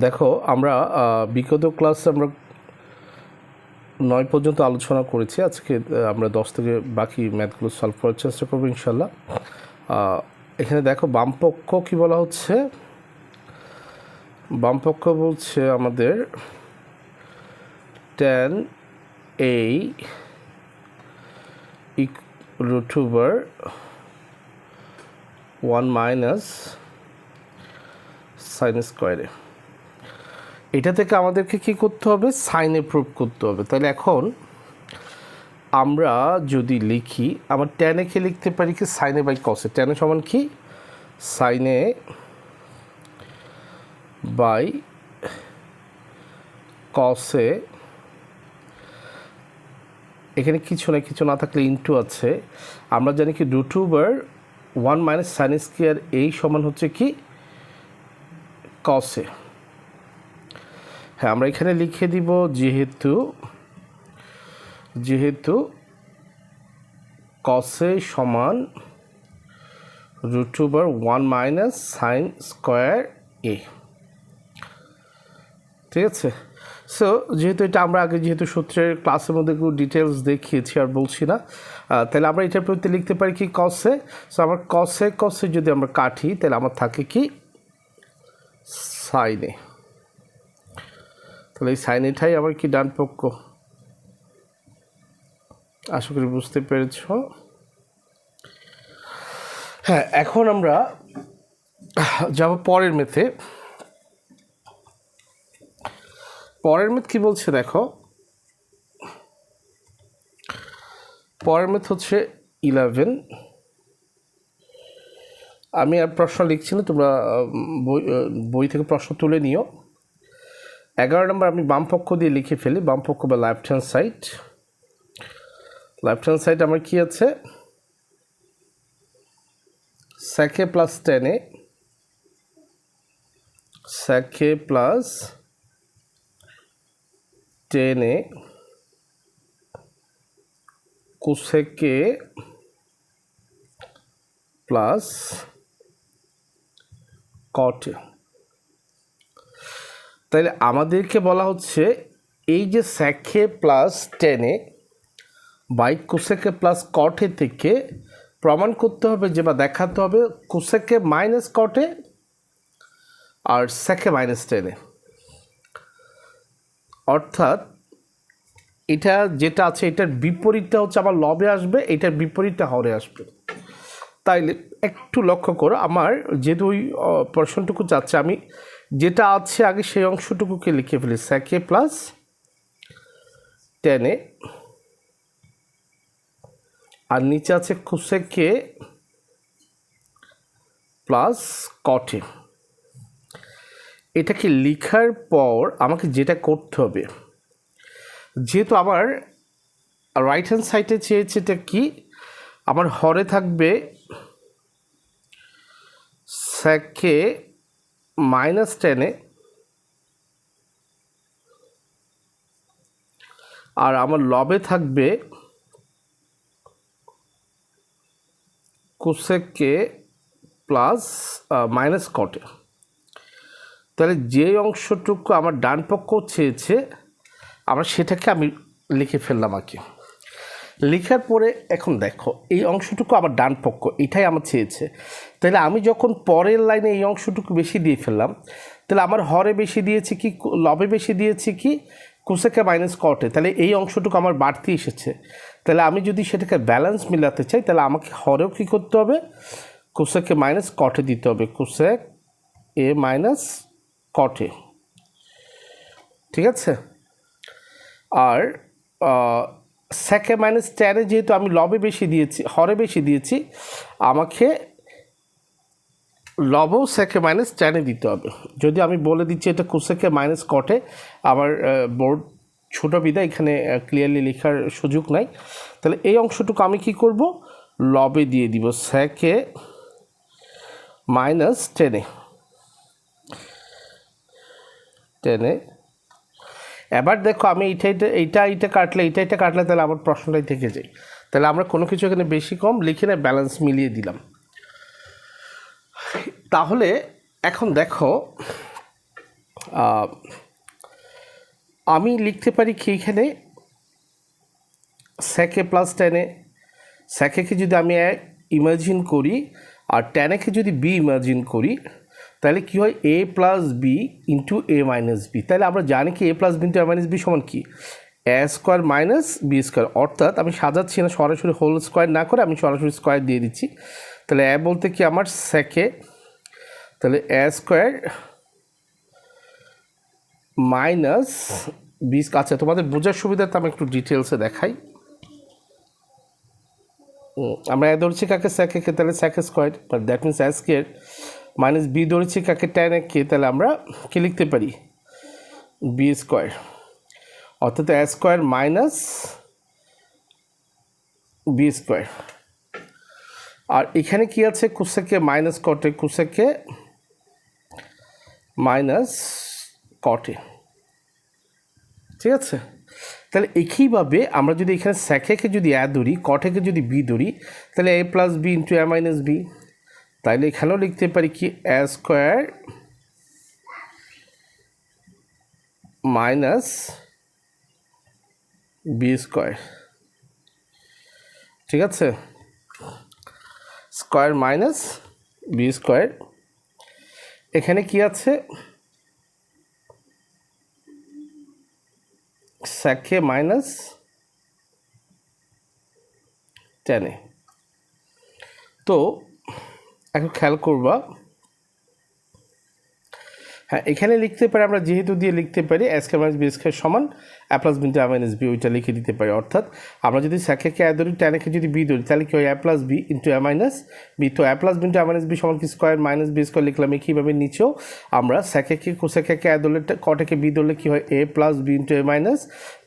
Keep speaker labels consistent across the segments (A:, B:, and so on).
A: দেখো আমরা বিগত ক্লাসে আমরা 9 পর্যন্ত আলোচনা করেছি। আজকে আমরা 10 থেকে বাকি ম্যাথগুলো সলভ করার চেষ্টা করবো ইনশাল্লাহ। এখানে দেখো বামপক্ষ কি বলা হচ্ছে, বামপক্ষ বলছে আমাদের tan a √1 মাইনাস সাইন স্কোয়ারে। এটা থেকে আমাদেরকে কি করতে হবে, সাইনে প্রুভ করতে হবে। তাহলে এখন আমরা যদি লিখি, আমার ট্যানে কে লিখতে পারি কি সাইনে বাই কসে। ট্যানে সমান কি সাইনে বাই কসে, এখানে কিছু না থাকলে ইনটু আছে। আমরা জানি কি √1 মাইনাস সাইন স্কোয়ার এই সমান হচ্ছে কি কসে। হ্যাঁ, আমরা এখানে লিখে দিব যেহেতু কসে সমান √1 মাইনাস সাইন স্কোয়ার এ। ঠিক আছে। সো যেহেতু এটা আমরা আগে যেহেতু সূত্রের ক্লাসের মধ্যে একটু ডিটেলস দেখিয়েছি আর বলছি না, তাহলে আমরা এটার প্রতি লিখতে পারি কি কসে। সো আমার কসে যদি আমরা কাটি তাহলে আমার থাকে কি সাইনে। তাহলে এই সাইনেটাই আবার কি ডান পক্ষ। আশা করি বুঝতে পেরেছ। হ্যাঁ, এখন আমরা যাব পরের মেথে। পরের মেথ কি বলছে দেখো, পরের মেথ হচ্ছে 11। আমি আর প্রশ্ন লিখছি না, তোমরা বই থেকে প্রশ্ন তুলে নিও। 11 নম্বর আমি বাম পক্ষ দিয়ে লিখে ফেলি, বাম পক্ষ বা left hand side. Left hand side আমার কি আছে, sec a plus tan a, sec a plus tan a cosec a plus cot a। তাহলে আমাদেরকে বলা হচ্ছে এই যে sec a plus tan a by cosec a plus cot a থেকে প্রমাণ করতে হবে যে বা দেখাতে হবে cosec a minus cot a আর sec a minus tan a। অর্থাৎ এটা যেটা আছে এটার বিপরীতটা হচ্ছে আমার লবে আসবে, এটার বিপরীতটা হরে আসবে। তাইলে একটু লক্ষ্য করো, আমার যেহেতু ওই প্রশ্নটুকু যাচ্ছে, আমি যেটা আছে আগে সেই অংশটুকুকে লিখে ফেলি sec a plus tan a, আর নিচে আছে cosec a plus cot a। এটাকে লেখার পর আমাকে যেটা করতে হবে, যেহেতু আমার রাইট হ্যান্ড সাইডে চেয়েছে এটা কি, আমার হরে থাকবে sec a minus tan a, আর আমার লবে থাকবে cosec a plus minus cot a। তাহলে যে অংশটুকু আমার ডান পক্ষ চেয়েছে আমার সেটাকে আমি লিখে ফেললাম আগে। লেখার পরে এখন দেখো এই অংশটুকু আমার ডান পক্ষ, এটাই আমার চেয়েছে। তাহলে আমি যখন পরের লাইনে এই অংশটুকু বেশি দিয়ে ফেললাম, তাহলে আমার হরে বেশি দিয়েছি কি লবে বেশি দিয়েছি কি cosec a minus cot a, তাহলে এই অংশটুকু আমার বাড়তি এসেছে। তাহলে আমি যদি সেটাকে ব্যালেন্স মিলাতে চাই তাহলে আমাকে হরেও কী করতে হবে, cosec a minus cot a দিতে হবে, cosec a minus cot a। ঠিক আছে। আর sec a minus tan a যেহেতু আমি লবে বেশি দিয়েছি হরে বেশি দিয়েছি, আমাকে লবও sec a minus tan a দিতে হবে। যদি আমি বলে দিচ্ছি এটা cosec a minus cot a, আমার বোর্ড ছোটো বিদায় এখানে ক্লিয়ারলি লেখার সুযোগ নাই। তাহলে এই অংশটুকু আমি কি করব, লবে দিয়ে দিব sec a minus tan a। এবার দেখো আমি এইটা কাটলে তাহলে আমার প্রশ্নটাই থেকে যায়। তাহলে আমরা কোনো কিছু এখানে বেশি কম লিখে না, ব্যালেন্স মিলিয়ে দিলাম। তাহলে এখন দেখো আমি লিখতে পারি কি এখানে স্যাকে প্লাস টেনে, স্যাকে যদি আমি ইমাজিন করি আর টেনেকে যদি বি ইমাজিন করি তাহলে কী হয় এ প্লাস বি ইন্টু এ মাইনাস বি। তাহলে আমরা জানি কি এ প্লাস বি ইন্টু এ মাইনাস বি সমান কি এ স্কোয়ার মাইনাস বি স্কোয়ার। অর্থাৎ আমি সাজাচ্ছি না, সরাসরি হোল স্কোয়ার না করে আমি সরাসরি স্কোয়ার দিয়ে দিচ্ছি। তাহলে এ বলতে কি আমার স্যাকে, তাহলে এ স্কোয়ার মাইনাস বি। আচ্ছা, তোমাদের বোঝার সুবিধাতে আমি একটু ডিটেলসে দেখাই। আমরা এ ধরছি কাকে স্যাকে, তাহলে স্যাকে square, but that means A square minus B ধরেছি কাকে টেন কে, তাহলে আমরা কি লিখতে পারি বি স্কোয়ার, অর্থাৎ এ স্কোয়ার মাইনাস বি স্কোয়ার। আর এখানে কি আছে কোসেকে মাইনাস কটে, কোসেকে মাইনাস কটে, ঠিক আছে। তাহলে একইভাবে আমরা যদি এখানে স্যাকেকে যদি এ ধরি, কটেকে যদি বি ধরি, তাহলে এ প্লাস বি ইন্টু এ মাইনাস বি। তাহলে এখানেও লিখতে পারি কি এ স্কোয়ার মাইনাস বি স্কোয়ার, ঠিক আছে, স্কোয়ার মাইনাস বি স্কোয়ার। এখানে কি আছে স্যাকে মাইনাস টেনে। তো এখন খেয়াল করবা, হ্যাঁ এখানে লিখতে পারি আমরা যেহেতু দিয়ে লিখতে পারি এ স্কোয়ার মাইনাস বি স্কোয়ার সমান এ প্লাস বি ইন্টু এ মাইনাস বি, ওইটা লিখে দিতে পারি। অর্থাৎ আমরা যদি স্যাকেকে এ ধরি, টেনেকে যদি বি ধরি, তাহলে কি হয় এ প্লাস বি ইন্টু এ মাইনাস বি। তো এ প্লাস বি ইন্টু এ মাইনাস বি সমান কি স্কোয়ার মাইনাস বি স্কোয়ার লিখলাম। কীভাবে নিচেও আমরা স্যাকেকে কোসেকে এ ধরলে, কটেকে বি ধরলে কী হয় এ প্লাস বি ইন্টু এ মাইনাস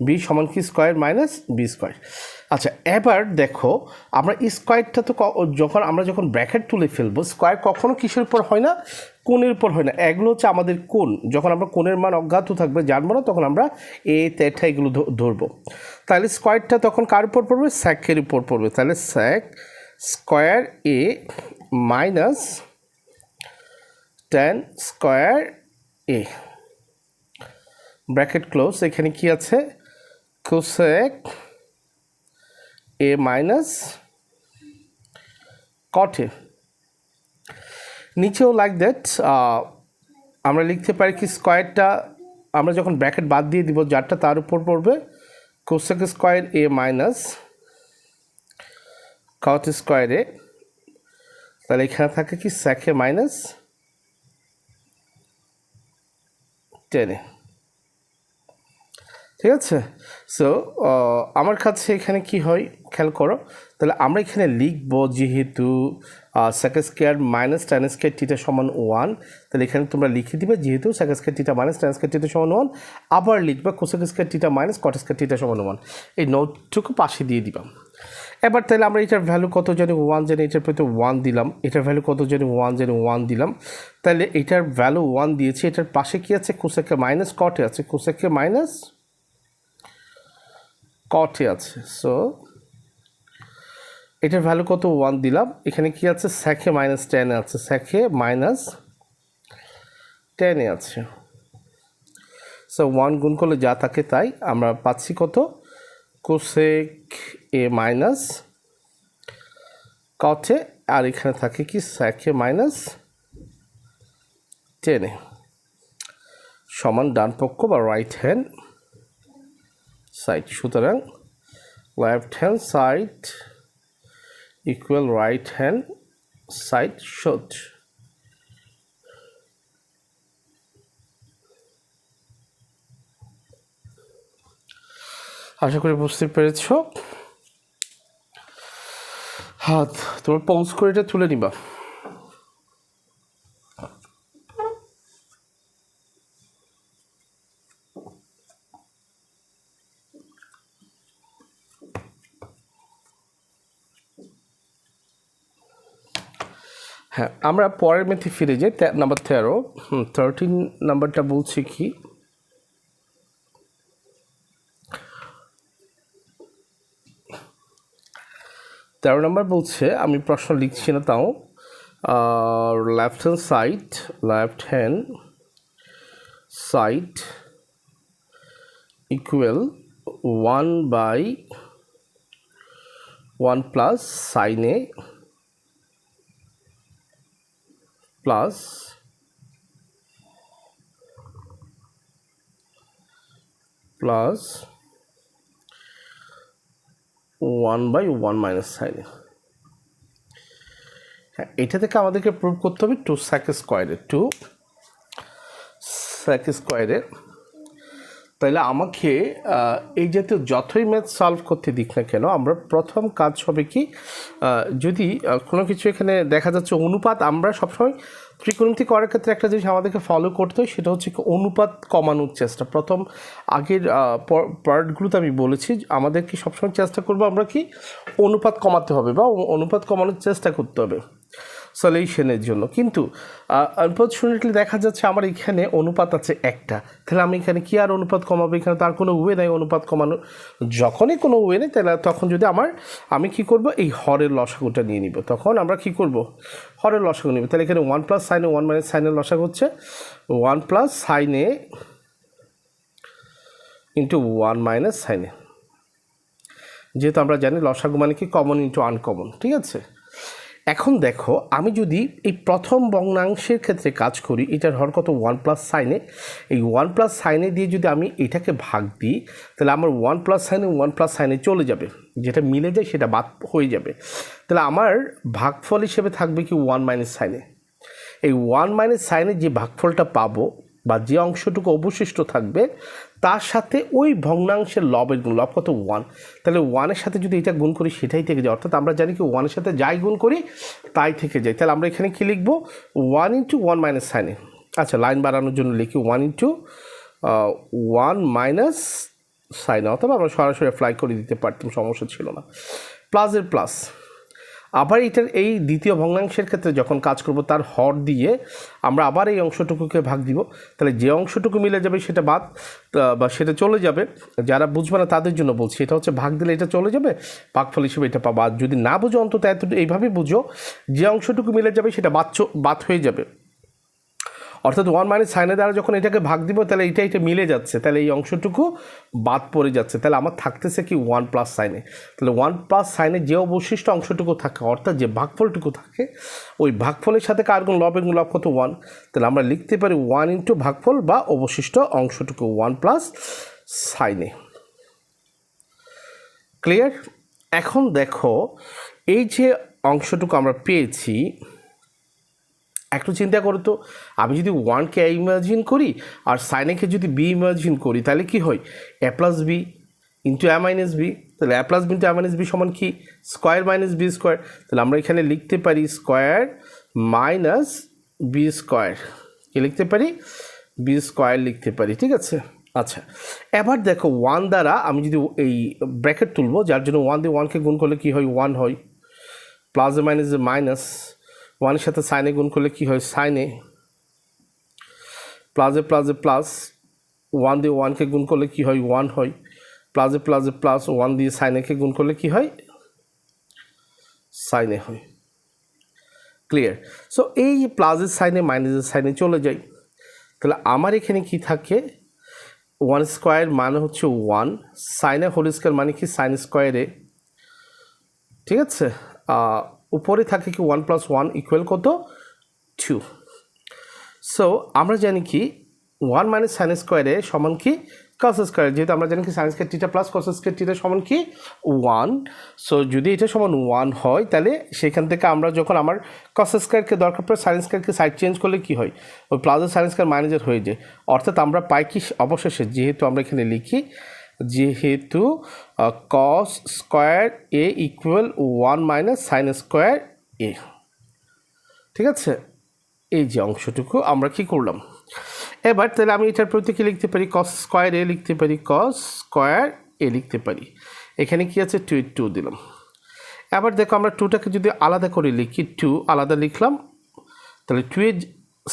A: বি সমান কি স্কোয়ার মাইনাস বি স্কোয়ার। আচ্ছা, এবার দেখো আমরা স্কোয়ারটা তো যখন ব্র্যাকেট তুলে ফেলবো, স্কোয়ার কখনো কিসের উপর হয় না, কোণের উপর হয় না। এগুলো হচ্ছে আমাদের কোণ। যখন আমরা কোণের মান অজ্ঞাত থাকবে, জানবো না, তখন আমরা এ তেটা এগুলো ধরবো। তাহলে স্কোয়ারটা তখন কার উপর পড়বে, স্যাকের উপর পড়বে। তাহলে স্যাক স্কোয়ার এ মাইনাস টেন স্কোয়ার এ, ব্র্যাকেট ক্লোজ। এখানে কি আছে কোসেক এ মাইনাস কটে। নিচেও লাইক দ্যাট আমরা লিখতে পারি কি স্কোয়ারটা আমরা যখন ব্র্যাকেট বাদ দিয়ে দিব, যারটা তার উপর পড়বে কোসেক স্কোয়ার এ মাইনাস কট স্কোয়ার এ। তাহলে এখানে থাকে কি স্যাকে মাইনাস টেনে, ঠিক আছে। সো আমার কাছে এখানে কি হয় খেয়াল করো, তাহলে আমরা এখানে লিখবো যেহেতু second square minus tan square টিটা সমান 1, তাহলে এখানে তোমরা লিখে দিবে যেহেতু সেকেন্ড স্কোয়ার টিটা মাইনাস টেন স্কোয়ার টিটা সমান 1, আবার লিখবে কোসেক স্কোয়ার টিটা মাইনাস কট স্কোয়ার টিটা সমান 1। এই নোটটুকু পাশে দিয়ে দিবাম। এবার তাহলে আমরা এটার ভ্যালু কত জানি 1 জানি, এটার প্রতি 1 দিলাম। এটার ভ্যালু কত জানি 1 জানি, 1 দিলাম। তাহলে এটার ভ্যালু 1 দিয়েছি, এটার পাশে কি আছে কোসেকে মাইনাস কটে আছে, কোসেকে মাইনাস কটে আছে। সো এটার ভ্যালু কত 1 দিলাম। এখানে কি আছে স্যাকে মাইনাস টেনে আছে, স্যাকে মাইনাস টেনে আছে। সো 1 গুণ করলে যা থাকে তাই আমরা পাচ্ছি কত কোসেক এ মাইনাস কটে, আর এখানে থাকে কি স্যাকে মাইনাস টেনে সমান ডান পক্ষ বা রাইট হ্যান্ড সাইড। সুতরাং left hand side equal right hand side শোধ। আশা করি বুঝতে পেরেছ। হাত তোমার পৌঁছ করে এটা তুলে নিবা। হ্যাঁ, আমরা পরের ম্যাথে ফিরে যাই, নাম্বার 13। 13 নাম্বারটা বলছে কি, তেরো নম্বর বলছে, আমি প্রশ্ন লিখছি না তাও, left hand side equal 1/1 plus sine A plus plus 1/1 minus sine A. হ্যাঁ, এটা থেকে আমাদেরকে প্রুভ করতে হবে 2 sec স্কোয়ারের তাহলে আমাকে এই জাতীয় যতই ম্যাথ সলভ করতে দিক না কেন, আমরা প্রথম কাজ হবে কি, যদি কোনো কিছু এখানে দেখা যাচ্ছে অনুপাত, আমরা সবসময় ত্রিকোণমিতি করার ক্ষেত্রে একটা জিনিস আমাদেরকে ফলো করতে হয়, সেটা হচ্ছে কি অনুপাত কমানোর চেষ্টা। প্রথম আগের পার্টগুলোতে আমি বলেছি আমাদেরকে সবসময় চেষ্টা করবো আমরা কি অনুপাত কমাতে হবে বা অনুপাত কমানোর চেষ্টা করতে হবে সলিউশনের জন্য। কিন্তু আনফর্চুনেটলি দেখা যাচ্ছে আমার এখানে অনুপাত আছে একটা, তাহলে আমি এখানে কি আর অনুপাত কমাবো? এখানে তার কোনো ওয়ে নেই অনুপাত কমানো। যখনই কোনো ওয়ে নেই তাহলে তখন যদি আমি কি করব, এই হরের লসাগুটা নিয়ে নিব। তখন আমরা কি করব, হরের লসাগু নিব। তাহলে এখানে 1 প্লাস সাইনে 1 মাইনাস সাইনের লসাগু হচ্ছে 1 প্লাস সাইনে ইন্টু 1 মাইনাস সাইনে। যেহেতু আমরা জানি লসাগু মানে কি কমন ইন্টু আনকমন, ঠিক আছে। এখন দেখো, আমি যদি এই প্রথম ভগ্নাংশের ক্ষেত্রে কাজ করি, এটার হর কত 1 প্লাস সাইনে, এই 1 প্লাস সাইনে দিয়ে যদি আমি এটাকে ভাগ দিই, তাহলে আমার 1 প্লাস সাইনে 1 প্লাস সাইনে চলে যাবে, যেটা মিলে যায় সেটা বাদ হয়ে যাবে। তাহলে আমার ভাগফল হিসেবে থাকবে কি 1 মাইনাস সাইনে। এই 1 মাইনাস সাইনে যে ভাগফলটা পাবো বা যে অংশটুকু অবশিষ্ট থাকবে, তার সাথে ওই ভগ্নাংশের লবের গুণ, লব কত 1, তাহলে 1-এর সাথে যদি এটা গুণ করি সেটাই থেকে যায়। অর্থাৎ আমরা জানি কি 1-এর সাথে যাই গুণ করি তাই থেকে যায়। তাহলে আমরা এখানে কি লিখবো, 1 ইন্টু 1 মাইনাস সাইনে। আচ্ছা, লাইন বাড়ানোর জন্য লিখি 1 ইন্টু 1 মাইনাস সাইনে, অথবা আমরা সরাসরি অ্যাপ্লাই করে দিতে পারতাম, সমস্যা ছিল না। প্লাসের প্লাস, আবার এটার এই দ্বিতীয় ভগ্নাংশের ক্ষেত্রে যখন কাজ করব, তার হর দিয়ে আমরা আবার এই অংশটুকুকে ভাগ দিব। তাহলে যে অংশটুকু মিলে যাবে সেটা বাদ বা সেটা চলে যাবে। যারা বুঝবে না তাদের জন্য বলছি, এটা হচ্ছে ভাগ দিলে এটা চলে যাবে, ভাগফল হিসেবে এটা পাবো। আর যদি না বুঝো অন্তত এইভাবেই বুঝো, যে অংশটুকু মিলে যাবে সেটা বাদ হয়ে যাবে। অর্থাৎ 1 মাইনাস সাইনের দ্বারা যখন এটাকে ভাগ দিব, তাহলে এটা মিলে যাচ্ছে, তাহলে এই অংশটুকু বাদ পড়ে যাচ্ছে। তাহলে আমার থাকতেছে কি 1 প্লাস সাইনে। তাহলে 1 প্লাস সাইনে যে অবশিষ্ট অংশটুকু থাকে, অর্থাৎ যে ভাগফলটুকু থাকে, ওই ভাগফলের সাথে কার গুণ, লবের গুণ, লব কত 1। তাহলে আমরা লিখতে পারি 1 ইন্টু ভাগফল বা অবশিষ্ট অংশটুকু 1 প্লাস সাইনে। ক্লিয়ার? এখন দেখো, এই যে অংশটুকু আমরা পেয়েছি, একটু চিন্তা করো তো, আমি যদি 1কে ইমাজিন করি আর সাইনেকে যদি বি ইমাজিন করি, তাহলে কি হয়, এ প্লাস বি ইন্টু এ মাইনাস বি। তাহলে এ প্লাস বি ইন্টু এ মাইনাস বি সমান কি, স্কোয়ার মাইনাস বি স্কোয়ার। তাহলে আমরা এখানে লিখতে পারি স্কোয়ার মাইনাস বি স্কোয়ার, কি লিখতে পারি, বি স্কোয়ার লিখতে পারি, ঠিক আছে। আচ্ছা, এবার দেখো 1 দ্বারা আমি যদি এই ব্র্যাকেট তুলবো, যার জন্য 1 দিয়ে 1কে গুণ করলে কি হয়, 1 হয়, প্লাসে মাইনাসে মাইনাস, 1-এর সাথে সাইনে গুণ করলে কি হয়, সাইনে, প্লাসে প্লাসে প্লাস, 1 দিয়ে 1কে গুণ করলে কি হয়, 1 হয়, প্লাসে প্লাসে প্লাস, 1 দিয়ে সাইনেকে গুণ করলে কি হয়, সাইনে হয়। ক্লিয়ার? সো এই প্লাসের সাইনে মাইনাসের সাইনে চলে যাই। তাহলে আমার এখানে কি থাকে, 1 স্কোয়ার মানে হচ্ছে 1, সাইনে হোল স্কোয়ার মানে কি সাইন স্কোয়ারে, ঠিক আছে। উপরে থাকে কি 1 প্লাস 1 ইকুয়াল কত, 2। সো আমরা জানি কি 1 মাইনাস সাইন স্কোয়ারে সমান কি কস স্কোয়ার, যেহেতু আমরা জানি কি সাইন স্কোয়ার টিটা প্লাস কস স্কোয়ার টিটা সমান কি 1। সো যদি এটা সমান 1 হয়, তাহলে সেখান থেকে আমরা যখন আমার কস স্কোয়ারকে দরকার পড়ে সাইন স্কোয়ারকে সাইড চেঞ্জ করলে কি হয়, ওই প্লাসের সাইন স্কোয়ার মাইনাসের হয়ে যায়। অর্থাৎ আমরা পাই কি অবশেষে, যেহেতু আমরা এখানে লিখি, যেহেতু কস স্কোয়ার এ ইকুয়াল 1 মাইনাস সাইন স্কোয়ার এ, ঠিক আছে। এই যে অংশটুকু আমরা কি করলাম, এবার তাহলে আমি এটার প্রতি কি লিখতে পারি, কস স্কোয়ার এ লিখতে পারি, কস স্কোয়ার এ লিখতে পারি। এখানে কি আছে, 2 দিলাম। এবার দেখো, আমরা 2টাকে যদি আলাদা করে লিখি, 2 আলাদা লিখলাম, তাহলে 2 এর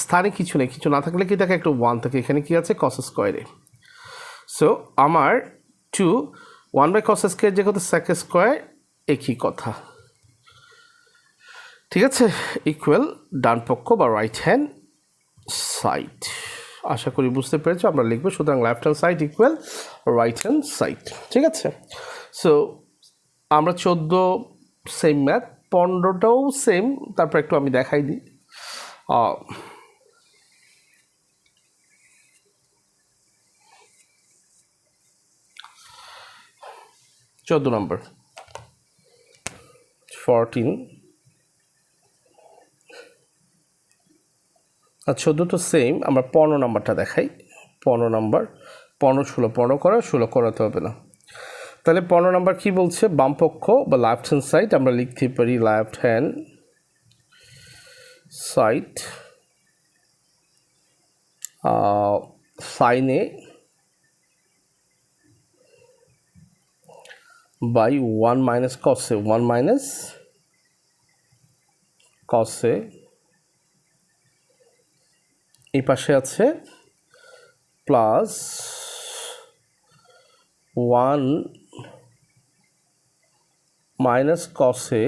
A: স্থানে কিছু নেই, কিছু না থাকলে কি থাকে, একটা 1 থাকে। এখানে কি আছে, কস স্কোয়ারে। সো আমার 2 1 বাই কস স্কোয়ার যে কত সেক স্কোয়ার, একই কথা, ঠিক আছে, ইকুয়াল ডান পক্ষ বা রাইট হ্যান্ড সাইড। আশা করি বুঝতে পেরেছো। আমরা লিখবো সুতরাং left hand side equal right hand side. ঠিক আছে, সো আমরা 14 সেম ম্যাথ, 15টাও সেম। তারপর একটু আমি দেখাই দিই। 14 নম্বর 14 আর 14 তো সেম। আমরা 15 নম্বরটা দেখাই। 15 নম্বর 15 16 15 করা 16 করাতে হবে না। তাহলে 15 নম্বর কি বলছে, বামপক্ষ বা লেফট হ্যান্ড সাইড আমরা লিখতে পারি left hand side sine A by 1 minus cos A, 1 minus cos A, এই পাশে আছে প্লাস 1 মাইনাস কসে,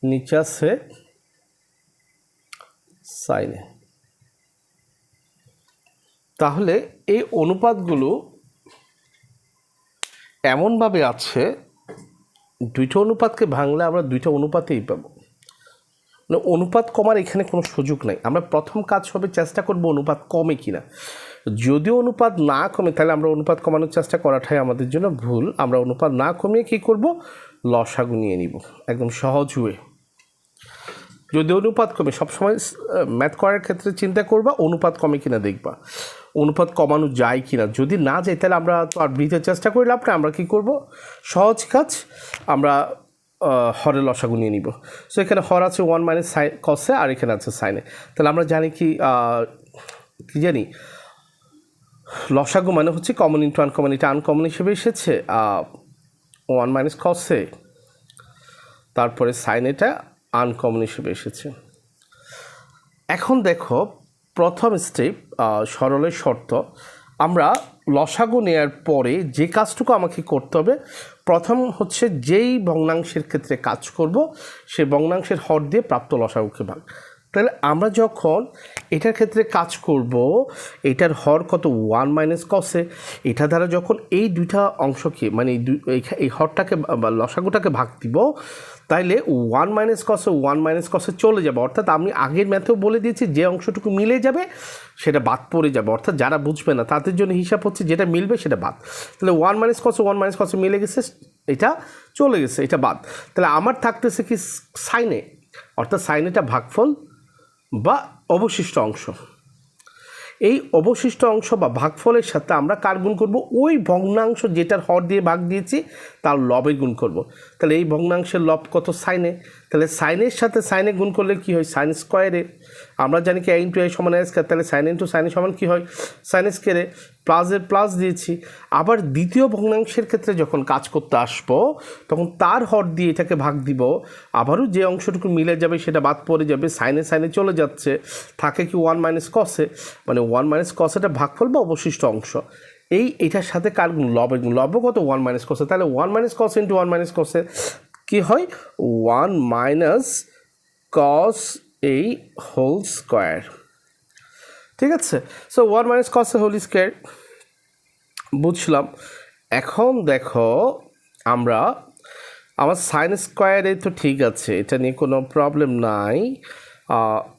A: নিচে আছে সাইনে। তাহলে এই অনুপাতগুলো এমনভাবে আছে, দুইটা অনুপাতকে ভাঙলে আমরা দুইটা অনুপাতেই পাবো। মানে অনুপাত কমার এখানে কোনো সুযোগ নাই। আমরা প্রথম কাজ হবে চেষ্টা করব অনুপাত কমে কিনা। যদি অনুপাত না কমে তাহলে আমরা অনুপাত কমানোর চেষ্টা করাটাই আমাদের জন্য ভুল। আমরা অনুপাত না কমিয়ে কী করব, লসাগু নিয়ে নিব, একদম সহজ ওয়ে। যদি অনুপাত কমে, সবসময় ম্যাথ করার ক্ষেত্রে চিন্তা করবা অনুপাত কমে কিনা, দেখবা অনুপাত কমানো যায় কিনা। যদি না যায় তাহলে আমরা তো আর বৃথা চেষ্টা করি লাভ না। আমরা কী করব, সহজ কাজ, আমরা হরের লসাগু নিয়ে নিব। সো এখানে হর আছে 1 মাইনাস কসে, আর এখানে আছে সাইনে। তাহলে আমরা জানি কি জানি, লসাগু মানে হচ্ছে কমন ইন্টু আনকমন। এটা আনকমন হিসেবে এসেছে 1 মাইনাস কসে, তারপরে সাইন এটা আনকমন হিসেবে এসেছে। এখন দেখো প্রথম স্টেপ, সরলের শর্ত। আমরা লসাগু নেওয়ার পরে যে কাজটুকু আমাকে করতে হবে, প্রথম হচ্ছে যেই ভগ্নাংশের ক্ষেত্রে কাজ করব সেই ভগ্নাংশের হর দিয়ে প্রাপ্ত লসাগুকে ভাগ। তাহলে আমরা যখন এটার ক্ষেত্রে কাজ করব, এটার হর কত 1 মাইনাস কসে, এটা দ্বারা যখন এই দুইটা অংশকে মানে এই হরটাকে বা লসাগুটাকে ভাগ দিব, তাইলে 1 মাইনাস কসে চলে যাবে। অর্থাৎ আমি আগের ম্যাথেও বলে দিয়েছি যে অংশটুকু মিলে যাবে সেটা বাদ পড়ে যাবে। অর্থাৎ যারা বুঝবে না তাদের জন্য হিসাব হচ্ছে যেটা মিলবে সেটা বাদ। তাহলে 1 মাইনাস কসে মিলে গেছে, এটা চলে গেছে, এটা বাদ। তাহলে আমার থাকতেছে কি সাইনে, অর্থাৎ সাইনেটা ভাগফল বা অবশিষ্ট অংশ। এই অবশিষ্ট অংশ বা ভাগফলের সাথে আমরা কার গুণ করব, ওই ভগ্নাংশ যেটার হর দিয়ে ভাগ দিয়েছি তার লবের গুণ করব। তাহলে এই ভগ্নাংশের লব কত, সাইনে। তাহলে সাইনের সাথে সাইনে গুণ করলে কি হয়, সাইন স্কোয়ারে। আমরা জানি কি a ইন্টু a সমান a স্কোয়ার, তাহলে সাইন ইন্টু সাইনে সমান কী হয়, সাইন স্কোয়ারে। প্লাসের প্লাস দিয়েছি। আবার দ্বিতীয় ভগ্নাংশের ক্ষেত্রে যখন কাজ করতে আসবো তখন তার হর দিয়ে এটাকে ভাগ দিব, আবারও যে অংশটুকু মিলে যাবে সেটা বাদ পড়ে যাবে, সাইনে সাইনে চলে যাচ্ছে, থাকে কি 1 মাইনাস কসে, মানে 1 মাইনাস কসেটা ভাগফল বা অবশিষ্ট অংশ। এটার সাথে কার গুণ, লবের গুণ। লব কত, 1 মাইনাস কসে। তাহলে 1 মাইনাস কস ইন্টু 1 মাইনাস কসে কী হয়, 1 মাইনাস কস এই হোল স্কোয়ার। ঠিক আছে, সো 1 মাইনাস কস এ হোল স্কোয়ার বুঝলাম। এখন দেখো আমার সাইন স্কোয়ারে তো ঠিক আছে, এটা নিয়ে কোনো প্রবলেম নাই।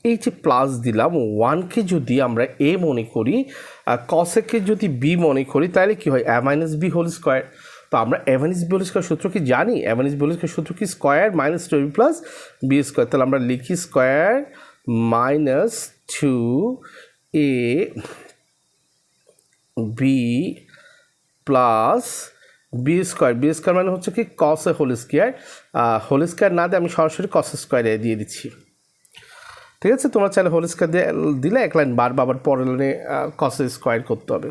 A: এই যে প্লাস দিলাম, 1কে যদি আমরা এ মনে করি, কসেকে যদি বি মনে করি, তাহলে কী হয়, a minus B whole square. তো আমরা a minus B whole square সূত্র কি জানি, a minus B whole square সূত্র কি, square minus 2ab plus B square. তাহলে আমরা লিখি square minus 2a B plus B square. B square মানে হচ্ছে কি কস এ হোল স্কোয়ার না দিয়ে আমি সরাসরি কস স্কোয়ারে দিয়ে দিচ্ছি। ঠিক আছে, তোমরা চাইলে হোল স্কোয়ার দিলে এক লাইন বারবার আবার পরের লাইনে কস স্কোয়ার করতে হবে।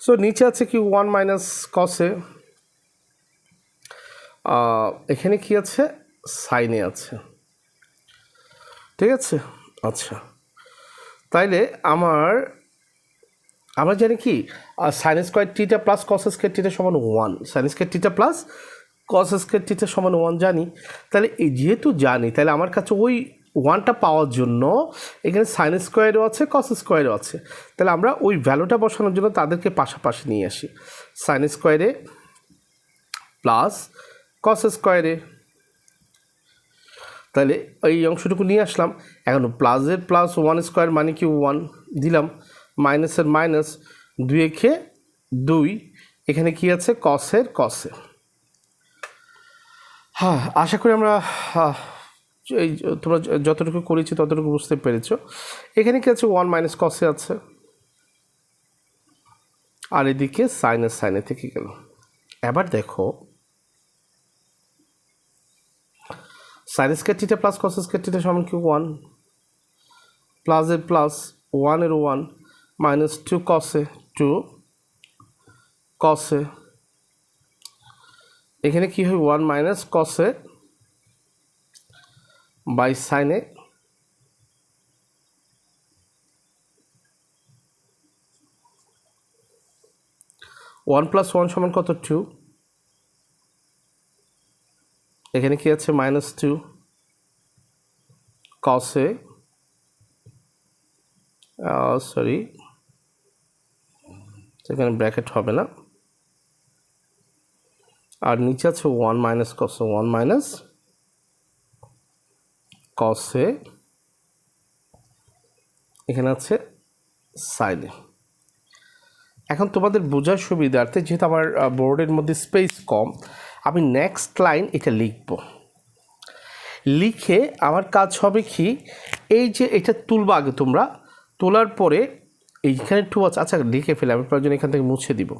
A: সো নিচে আছে কি 1 মাইনাস কসে, এখানে কি আছে, সাইনে আছে। ঠিক আছে, আচ্ছা, তাইলে আমরা জানি কি সাইন স্কোয়ার টিটা প্লাস কস স্কোয়ার টিটা সমান 1, সাইন স্কোয়ার টিটা প্লাস কস স্কোয়ার টিটা সমান 1 জানি। তাহলে যেহেতু জানি, তাহলে আমার কাছে ওই ওয়ানটা পাওয়ার জন্য এখানে সাইন স্কোয়ারও আছে কস স্কোয়ারও আছে, তাহলে আমরা ওই ভ্যালুটা বসানোর জন্য তাদেরকে পাশাপাশি নিয়ে আসি। সাইন স্কোয়ারে প্লাস কস স্কোয়ারে, তাহলে এই অংশটুকু নিয়ে আসলাম। এখন প্লাসের প্লাস ওয়ান স্কোয়ার মানে কি ওয়ান দিলাম, মাইনাসের মাইনাস, 2 একে 2, এখানে কি আছে কসের কসে। হ্যাঁ, আশা করি আমরা এই তোমরা যতটুকু করেছি ততটুকু বুঝতে পেরেছো। এখানে কি আছে ওয়ান মাইনাস কসে আছে, আর এদিকে সাইনের সাইনে থেকে গেল। এবার দেখো sine square theta plus cos square theta সমান কি 1, প্লাসের প্লাস ওয়ানের 1 মাইনাস 2 কসে 2 কসে, এখানে কি হয় 1 minus cos A by sine A, one plus one সমান কত 2, এখানে কি আছে মাইনাস 2 কসে, সরি এখানে ব্র্যাকেট হবে না, আর নিচে আছে 1 মাইনাস কসে 1 মাইনাস কসে, এখানে আছে সাইনে। এখন তোমাদের বোঝার সুবিধার্থে যেহেতু আমার বোর্ডের মধ্যে স্পেস কম, আমি নেক্সট লাইন এটা লিখব। লিখে আমার কাজ হবে কি, এই যে এটা তুলবা আগে তোমরা, তোলার পরে এইখানে 2 আছে, আচ্ছা লিখে ফেলে, আমি প্রয়োজন এখান থেকে মুছে দিব।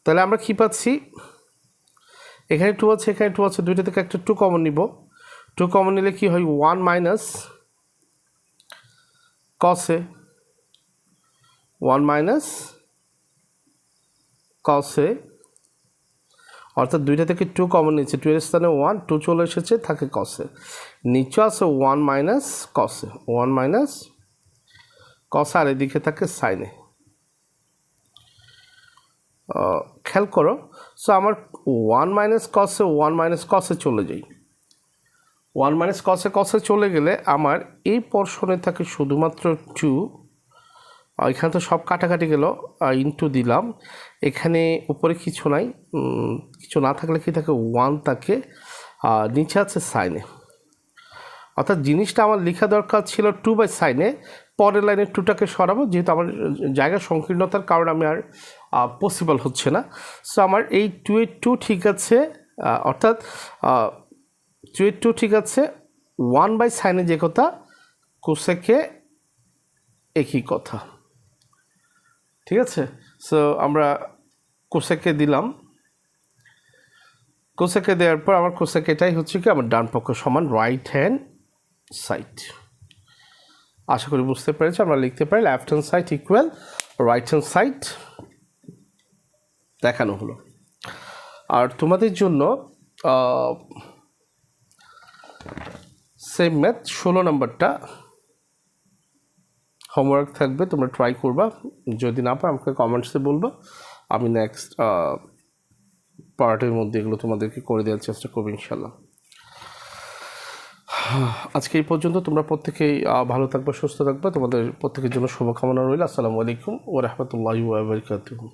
A: তাহলে আমরা কি পাচ্ছি, এখানে 2 আছে এখানে 2 আছে, দুইটা থেকে একটা 2 কমন নিব। 2 কমন নিলে কি হয় 1 মাইনাস কসে 1 মাইনাস কসে, অর্থাৎ দুইটা থেকে 2 কমন নিচ্ছে, 2 এর স্থানে 1, 2 চলে এসেছে, থাকে কসে, নিচে আছে 1 মাইনাস কসে 1 মাইনাস কসে, আর এদিকে থাকে সাইনে। খেয়াল করো, সো আমার 1 মাইনাস কসে 1 মাইনাস কসে চলে যাই, 1 মাইনাস কসে কসে চলে গেলে আমার এই পোর্শনে থাকে শুধুমাত্র 2, এখানে তো সব কাটাকাটি গেল, ইনটু দিলাম, এখানে উপরে কিছু নাই, কিছু না থাকলে কি থাকে 1 থাকে, নিচে আছে সাইনে। অর্থাৎ জিনিসটা আমার লেখা দরকার ছিল 2 বাই সাইনে, পরের লাইনে 2টাকে সরাবো, যেহেতু আমার জায়গা সংকীর্ণতার কারণে আমি আর পসিবল হচ্ছে না। সো আমার এই 2 এর 2 ঠিক আছে, অর্থাৎ 2 এর 2 ঠিক আছে, 1 বাই সাইনে যে কথা কোসেকে একই কথা, ঠিক আছে। সো আমরা কোসেকে দিলাম, কোসেকে দেওয়ার পর আমার কোসেক এটাই হচ্ছে কি আমার ডান পক্ষ সমান রাইট হ্যান্ড সাইড। আশা করি বুঝতে পেরেছি। আমরা লিখতে পারি left hand side equal right hand side দেখানো হলো। আর তোমাদের জন্য সেম ম্যাথ 16 নম্বরটা হোমওয়ার্ক থাকবে, তোমরা ট্রাই করবা, যদি না পারো আমাকে কমেন্টসে বলবা, আমি নেক্সট পার্টের মধ্যে এগুলো তোমাদেরকে করে দেওয়ার চেষ্টা করবো ইনশাল্লাহ। আজকে এই পর্যন্ত, তোমরা প্রত্যেকেই ভালো থাকবে, সুস্থ থাকবে, তোমাদের প্রত্যেকের জন্য শুভকামনা রইল। আসসালামু আলাইকুম ওয়া রাহমাতুল্লাহি ওয়া বারাকাতুহু।